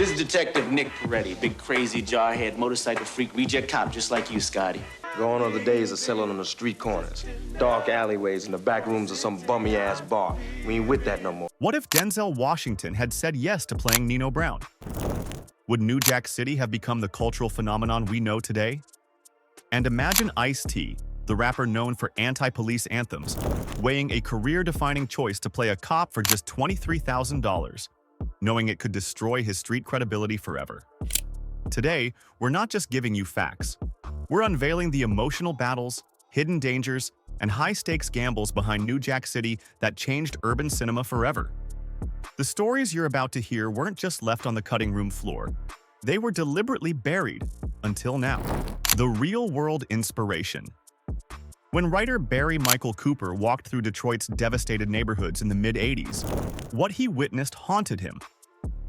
This is Detective Nick Peretti, big crazy jarhead, motorcycle freak, reject cop, just like you, Scotty. Gone are the days of selling on the street corners, dark alleyways, and the back rooms of some bummy-ass bar. We ain't with that no more. What if Denzel Washington had said yes to playing Nino Brown? Would New Jack City have become the cultural phenomenon we know today? And imagine Ice-T, the rapper known for anti-police anthems, weighing a career-defining choice to play a cop for just $23,000, knowing it could destroy his street credibility forever. Today, we're not just giving you facts. We're unveiling the emotional battles, hidden dangers, and high-stakes gambles behind New Jack City that changed urban cinema forever. The stories you're about to hear weren't just left on the cutting room floor. They were deliberately buried, until now. The real-world inspiration. When writer Barry Michael Cooper walked through Detroit's devastated neighborhoods in the mid-'80s, what he witnessed haunted him.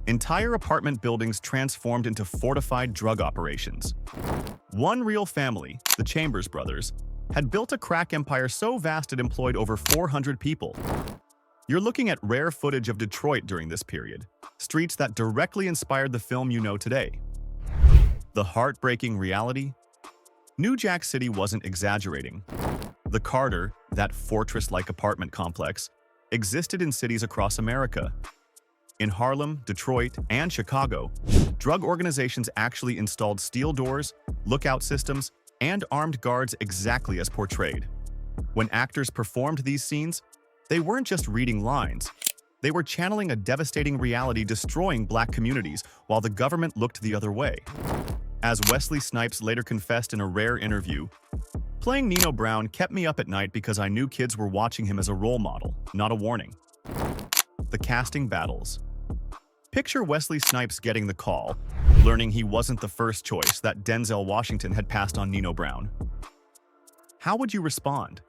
Entire apartment buildings transformed into fortified drug operations. One real family, the Chambers brothers, had built a crack empire so vast it employed over 400 people. You're looking at rare footage of Detroit during this period, streets that directly inspired the film you know today. The heartbreaking reality? New Jack City wasn't exaggerating. The Carter, that fortress-like apartment complex, existed in cities across America. In Harlem, Detroit, and Chicago, drug organizations actually installed steel doors, lookout systems, and armed guards exactly as portrayed. When actors performed these scenes, they weren't just reading lines. They were channeling a devastating reality destroying black communities while the government looked the other way. As Wesley Snipes later confessed in a rare interview, "Playing Nino Brown kept me up at night because I knew kids were watching him as a role model, not a warning." The casting battles. Picture Wesley Snipes getting the call, learning he wasn't the first choice, that Denzel Washington had passed on Nino Brown. How would you respond?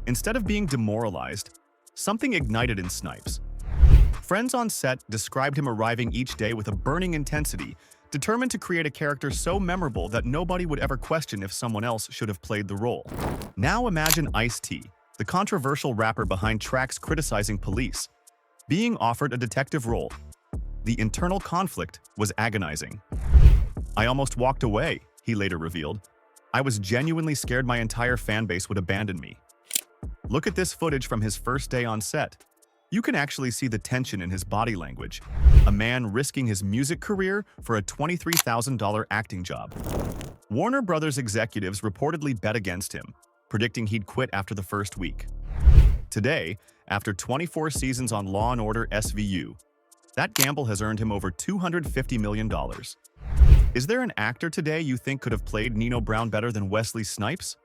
Instead of being demoralized, something ignited in Snipes. Friends on set described him arriving each day with a burning intensity, determined to create a character so memorable that nobody would ever question if someone else should have played the role. Now imagine Ice-T, the controversial rapper behind tracks criticizing police, being offered a detective role. The internal conflict was agonizing. "I almost walked away," he later revealed. "I was genuinely scared my entire fan base would abandon me." Look at this footage from his first day on set. You can actually see the tension in his body language. A man risking his music career for a $23,000 acting job. Warner Brothers executives reportedly bet against him, predicting he'd quit after the first week. Today, after 24 seasons on Law & Order SVU, that gamble has earned him over $250 million. Is there an actor today you think could have played Nino Brown better than Wesley Snipes?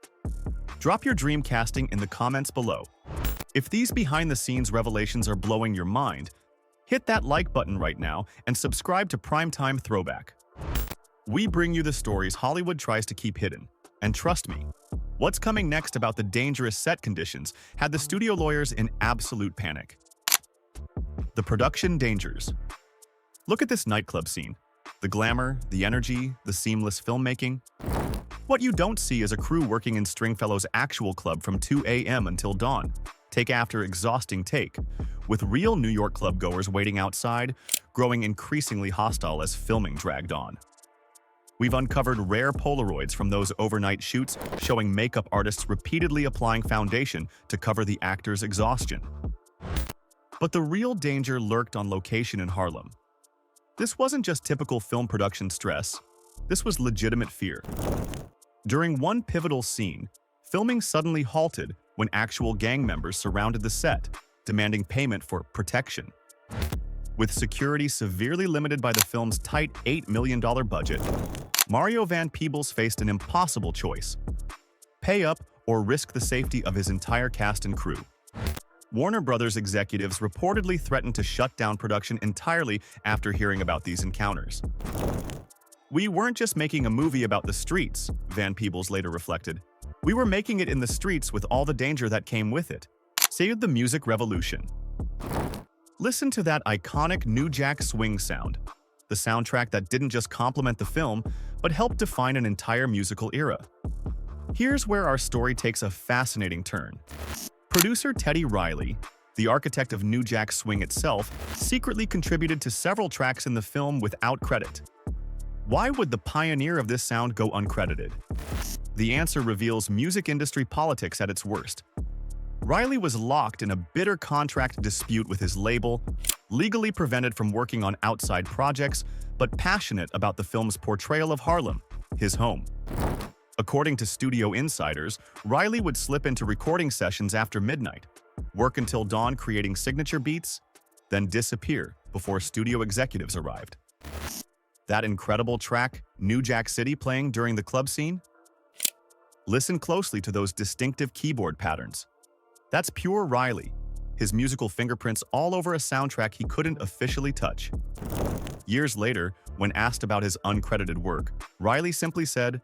Drop your dream casting in the comments below. If these behind-the-scenes revelations are blowing your mind, hit that like button right now and subscribe to Prime Time Throwback. We bring you the stories Hollywood tries to keep hidden. And trust me, what's coming next about the dangerous set conditions had the studio lawyers in absolute panic. The production dangers. Look at this nightclub scene. The glamour, the energy, the seamless filmmaking. What you don't see is a crew working in Stringfellow's actual club from 2 a.m. until dawn, take after exhausting take, with real New York club goers waiting outside, growing increasingly hostile as filming dragged on. We've uncovered rare Polaroids from those overnight shoots showing makeup artists repeatedly applying foundation to cover the actors' exhaustion. But the real danger lurked on location in Harlem. This wasn't just typical film production stress. This was legitimate fear. During one pivotal scene, filming suddenly halted when actual gang members surrounded the set, demanding payment for protection. With security severely limited by the film's tight $8 million budget, Mario Van Peebles faced an impossible choice: pay up or risk the safety of his entire cast and crew. Warner Brothers executives reportedly threatened to shut down production entirely after hearing about these encounters. "We weren't just making a movie about the streets," Van Peebles later reflected. "We were making it in the streets with all the danger that came with it." Saved the music revolution. Listen to that iconic New Jack Swing sound, the soundtrack that didn't just complement the film, but helped define an entire musical era. Here's where our story takes a fascinating turn. Producer Teddy Riley, the architect of New Jack Swing itself, secretly contributed to several tracks in the film without credit. Why would the pioneer of this sound go uncredited? The answer reveals music industry politics at its worst. Riley was locked in a bitter contract dispute with his label, legally prevented from working on outside projects, but passionate about the film's portrayal of Harlem, his home. According to studio insiders, Riley would slip into recording sessions after midnight, work until dawn creating signature beats, then disappear before studio executives arrived. That incredible track, New Jack City, playing during the club scene? Listen closely to those distinctive keyboard patterns. That's pure Riley, his musical fingerprints all over a soundtrack he couldn't officially touch. Years later, when asked about his uncredited work, Riley simply said,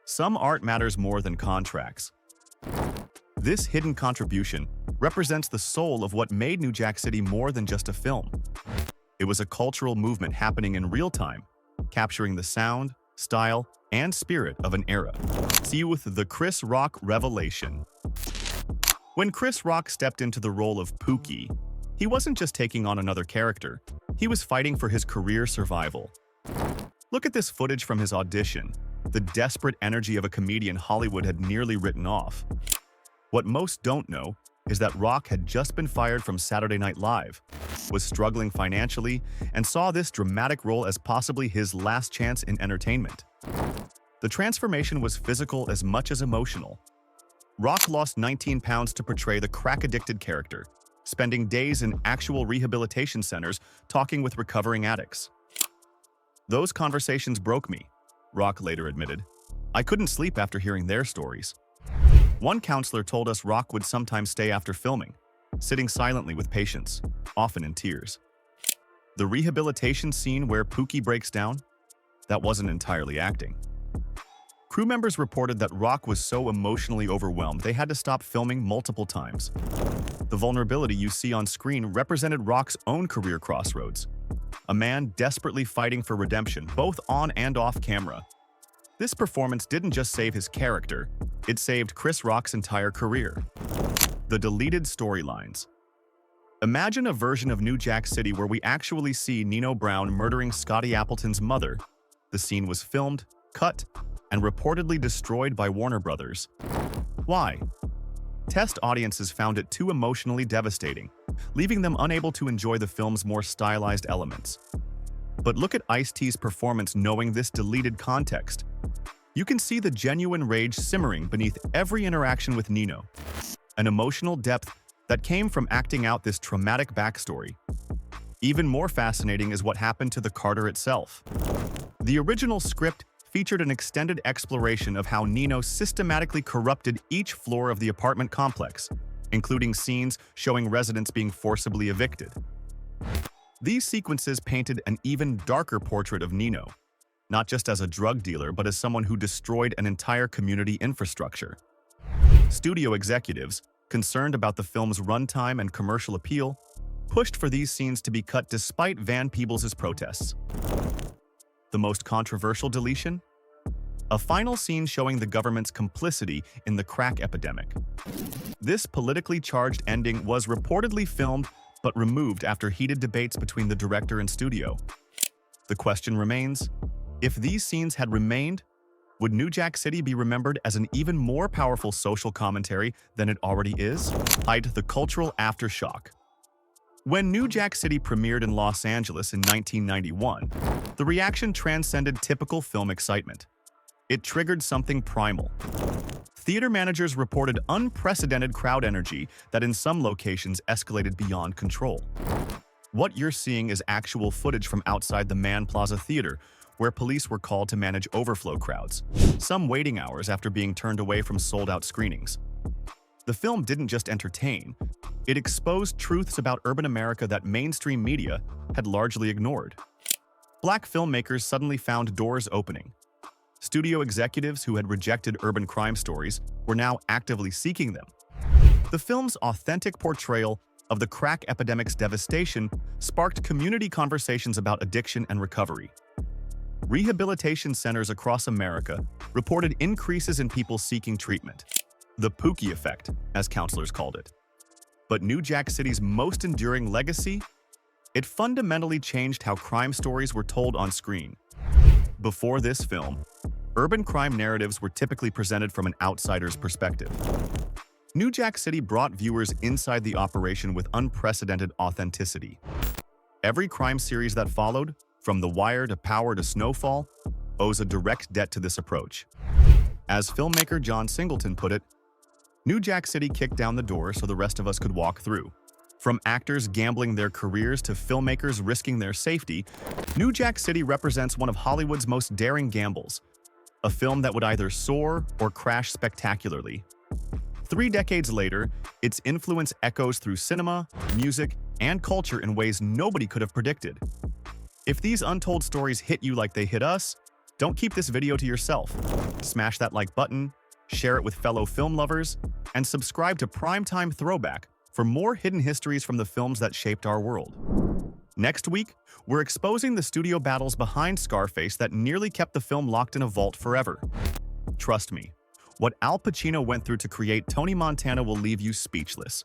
"Some art matters more than contracts." This hidden contribution represents the soul of what made New Jack City more than just a film. It was a cultural movement happening in real time, capturing the sound, style, and spirit of an era. See you with the Chris Rock revelation. When Chris Rock stepped into the role of Pookie, he wasn't just taking on another character, he was fighting for his career survival. Look at this footage from his audition, the desperate energy of a comedian Hollywood had nearly written off. What most don't know is that Rock had just been fired from Saturday Night Live, was struggling financially, and saw this dramatic role as possibly his last chance in entertainment. The transformation was physical as much as emotional. Rock lost 19 pounds to portray the crack-addicted character, spending days in actual rehabilitation centers talking with recovering addicts. "Those conversations broke me," Rock later admitted. "I couldn't sleep after hearing their stories." One counselor told us Rock would sometimes stay after filming, sitting silently with patients, often in tears. The rehabilitation scene where Pookie breaks down? That wasn't entirely acting. Crew members reported that Rock was so emotionally overwhelmed they had to stop filming multiple times. The vulnerability you see on screen represented Rock's own career crossroads, a man desperately fighting for redemption, both on and off camera. This performance didn't just save his character, it saved Chris Rock's entire career. The deleted storylines. Imagine a version of New Jack City where we actually see Nino Brown murdering Scotty Appleton's mother. The scene was filmed, cut, and reportedly destroyed by Warner Brothers. Why? Test audiences found it too emotionally devastating, leaving them unable to enjoy the film's more stylized elements. But look at Ice-T's performance knowing this deleted context. You can see the genuine rage simmering beneath every interaction with Nino, an emotional depth that came from acting out this traumatic backstory. Even more fascinating is what happened to the Carter itself. The original script featured an extended exploration of how Nino systematically corrupted each floor of the apartment complex, including scenes showing residents being forcibly evicted. These sequences painted an even darker portrait of Nino, not just as a drug dealer but as someone who destroyed an entire community infrastructure. Studio executives, concerned about the film's runtime and commercial appeal, pushed for these scenes to be cut despite Van Peebles' protests. The most controversial deletion? A final scene showing the government's complicity in the crack epidemic. This politically charged ending was reportedly filmed but removed after heated debates between the director and studio. The question remains, if these scenes had remained, would New Jack City be remembered as an even more powerful social commentary than it already is? Hide the cultural aftershock. When New Jack City premiered in Los Angeles in 1991, the reaction transcended typical film excitement. It triggered something primal. Theater managers reported unprecedented crowd energy that in some locations escalated beyond control. What you're seeing is actual footage from outside the Man Plaza Theater, where police were called to manage overflow crowds, some waiting hours after being turned away from sold-out screenings. The film didn't just entertain, it exposed truths about urban America that mainstream media had largely ignored. Black filmmakers suddenly found doors opening. Studio executives who had rejected urban crime stories were now actively seeking them. The film's authentic portrayal of the crack epidemic's devastation sparked community conversations about addiction and recovery. Rehabilitation centers across America reported increases in people seeking treatment. The Pookie effect, as counselors called it. But New Jack City's most enduring legacy? It fundamentally changed how crime stories were told on screen. Before this film, urban crime narratives were typically presented from an outsider's perspective. New Jack City brought viewers inside the operation with unprecedented authenticity. Every crime series that followed, from The Wire to Power to Snowfall, owes a direct debt to this approach. As filmmaker John Singleton put it, New Jack City kicked down the door so the rest of us could walk through. From actors gambling their careers to filmmakers risking their safety, New Jack City represents one of Hollywood's most daring gambles, a film that would either soar or crash spectacularly. 3 decades later, its influence echoes through cinema, music, and culture in ways nobody could have predicted. If these untold stories hit you like they hit us, don't keep this video to yourself. Smash that like button, share it with fellow film lovers, and subscribe to Prime Time Throwback for more hidden histories from the films that shaped our world. Next week, we're exposing the studio battles behind Scarface that nearly kept the film locked in a vault forever. Trust me, what Al Pacino went through to create Tony Montana will leave you speechless.